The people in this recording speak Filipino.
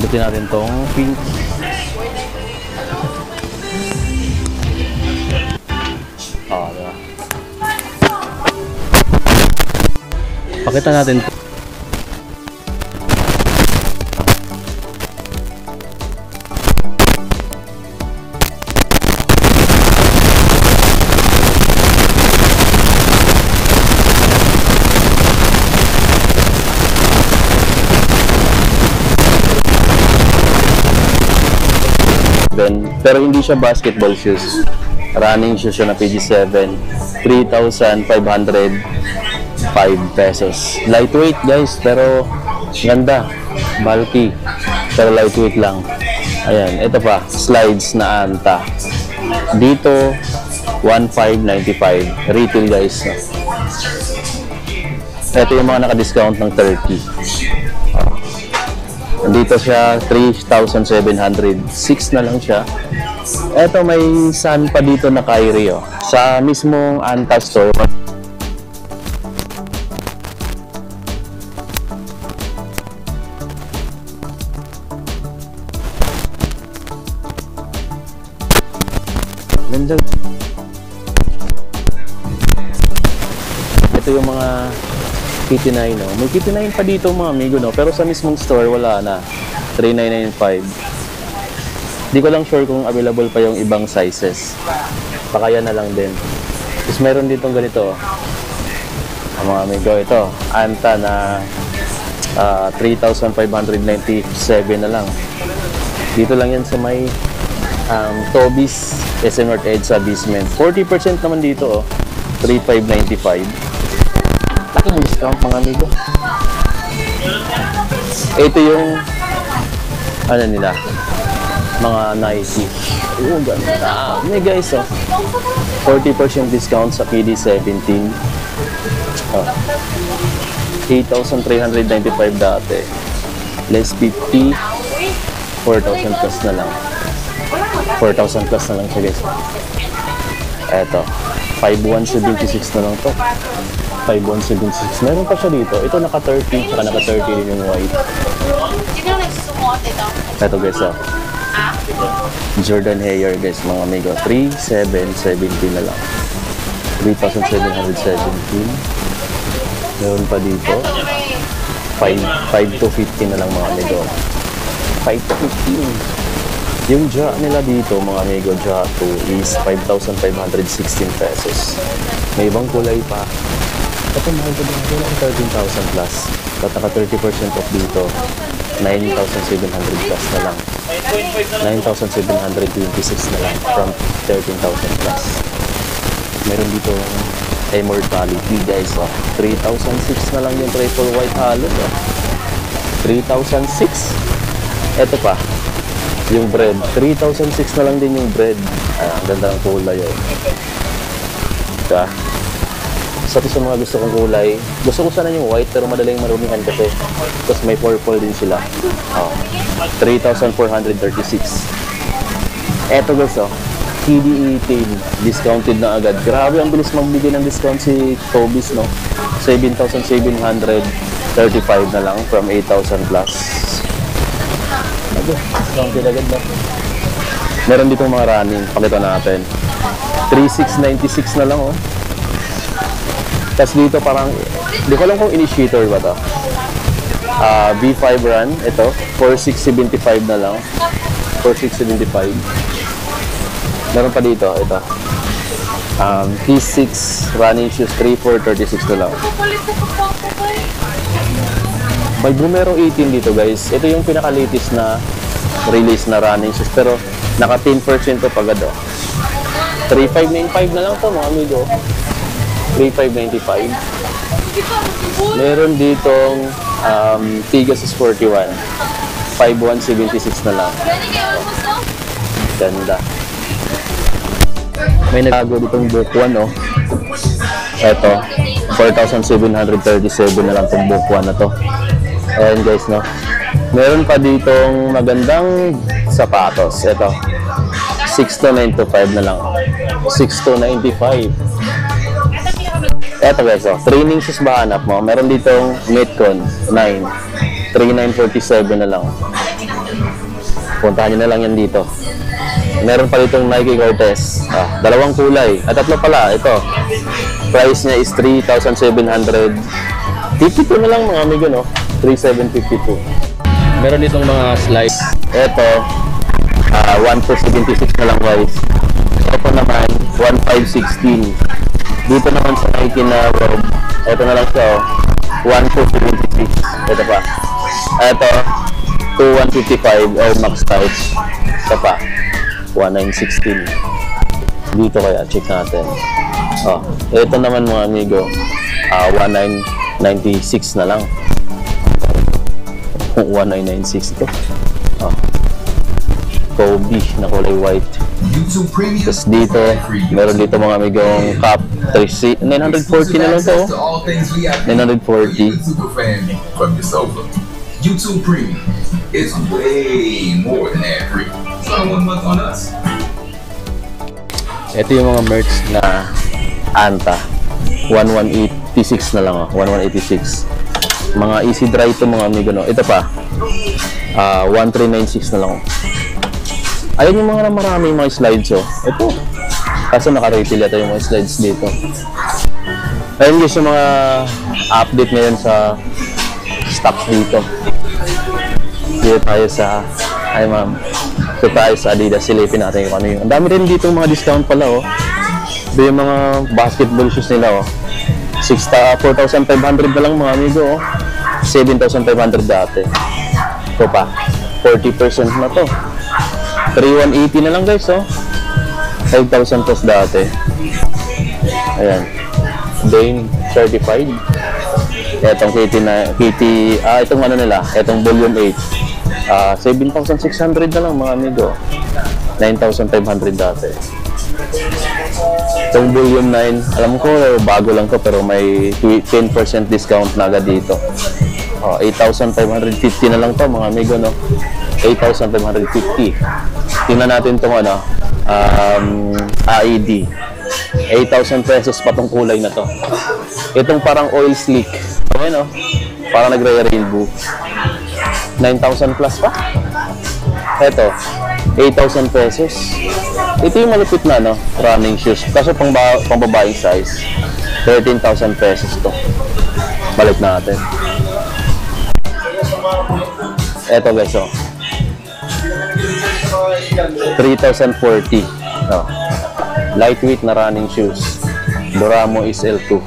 Abutin natin tong pink. Diba? Pakita natin to. Pero hindi siya basketball shoes. Running shoes siya na PG7. 3,505 pesos. Lightweight guys, pero ganda. Bulky. Pero lightweight lang. Ayan, ito pa. Slides na Anta. Dito, 1,595. Retail guys. Ito yung mga naka-discount ng 30. Dito siya 3,706 na lang siya. Eto may sun pa dito na Kyrie sa mismong Anta store. Ganda. Ito yung mga Kitty 9, no? May Kitty 9 pa dito mga amigo, no? Pero sa mismong store wala na. 3,995. Di ko lang sure kung available pa yung ibang sizes. Baka yan na lang din. Tapos meron ditong ganito. Mga amigo, ito. Anta na 3,597 na lang. Dito lang yan sa may Toby's SM North Edge sa basement. 40% naman dito, 3,595. Laki ng discount mga amigo. Ito yung ano nila, mga Nike. Ganda. May guys, 40% discount sa PD17. 8,395 dati. Less 50. 4,000 plus na lang. 4,000 plus na lang siya guys. Eto, 5,176 na lang to. 5,176. Meron pa siya dito. Ito naka-30, saka naka-30 din yung white. Ito guys, Jordan Hair guys, mga amigo. 3,770 na lang. 3,717. Meron pa dito. 5,250 na lang mga amigo. 5,250. Yung ja nila dito mga amigo, ja 2 is 5,516 pesos. May ibang kulay pa. Ito mahal ko din ako ng 13,000 plus. At naka 30% off dito. 9,700 plus na lang. 9,726 na lang from 13,000 plus. Meron dito Immortality guys. 3,006 na lang yung triple white halo. 3,006. Ito pa. Yung bread. 3,006 na lang din yung bread. Ang ganda ng kulay yun. Diba? Sa mga gusto kong kulay, gusto ko sana yung white pero madaling marumihan kasi. Tapos may purple din sila. 3,436. Eto guys, KDE 18, discounted na agad. Grabe, ang bilis magbigay ng discount si Toby's, no? 7,735 na lang from 8,000 plus. Discounted agad ba? Meron dito mga running, pakita natin. 3,696 na lang, Tapos dito parang, di ko alam kung initiator ba to. B5 run, ito, 4,675 na lang. 4,675. Meron pa dito, ito. T6 running shoes, 3,436 na lang. May Bumero 18 dito guys. Ito yung pinaka-latest na release na running shoes. Pero naka 10% to pagad. 3,595 na lang to mga amigo. 3,595. Meron ditong Pegasus 41. 5,176 na lang. Ganda. May nagago ditong Bukwan, Eto, 4,737 na lang itong Bukwan na to. Ayan guys, Meron pa ditong magandang sapatos. Eto, 6,295 na lang. 6,295. Eto guys, training shoes ba hanap mo? Meron ditong Metcon 9. 3,947 na lang. Puntahan nyo na lang yan dito. Meron pa ditong Nike Cortez. Dalawang kulay. At tatlo pala. Ito. Price niya is 3,700. 52 na lang mga amigo, no? 3,752. Meron ditong mga slides. Ito. 1,476 na lang guys. Ito naman, 1,516. Dito naman sa Nike na robe. Ito na lang siya, 1,476. Ito pa. Ito, 2,155 Air Max type. Ito pa, 1,916. Dito kaya, check natin. Ito naman mga amigo, 1,996 na lang. 1,996 ito. Kobe na kulay white. Tapos dito, meron dito mga amigong Cap 940 na lang to. 940. YouTube Premium is way more than ad free. Start 1 month on us. Ito yung mga merch na Anta. 1,186 na lang, 1,186. Mga easy dry to mga amigo, no. Ito pa. 1,396 na lang. Ayun yung mga maraming mga slides, oh. Ito. Kaso naka-retail yata yung mga slides dito. Ayun guys yung mga update ngayon sa stocks dito. Dito tayo sa, ay ma'am, dito tayo sa Adidas. Silipin natin yung ano yun. Ang dami rin dito mga discount pala, oh. Ito yung mga basketball shoes nila, oh. 4,500 na lang mga amigo, oh. 7,500 dati. Ito pa, 40% na to. 3,180 na lang guys, oh. 5,000 plus dati. Ayan. Dane certified. Etong itong ano nila, etong volume 8. 7,600 na lang mga amigo. 9,500 dati. Itong volume 9, alam ko bago lang to pero may 10% discount na agad dito. 8,550 na lang to mga amigo, no. 8,550. Tingnan natin itong ano, AED. 8,000 pesos pa tong kulay na to. Itong parang oil slick. Okay, no? Parang nagre-rainbow. 9,000 plus pa. Ito, 8,000 pesos. Ito yung malupit na, no? Running shoes. Kaso pang babaeng size. 13,000 pesos to. Balik natin. Ito guys, oh. 3,040. Lightweight na running shoes. Duramo is L2.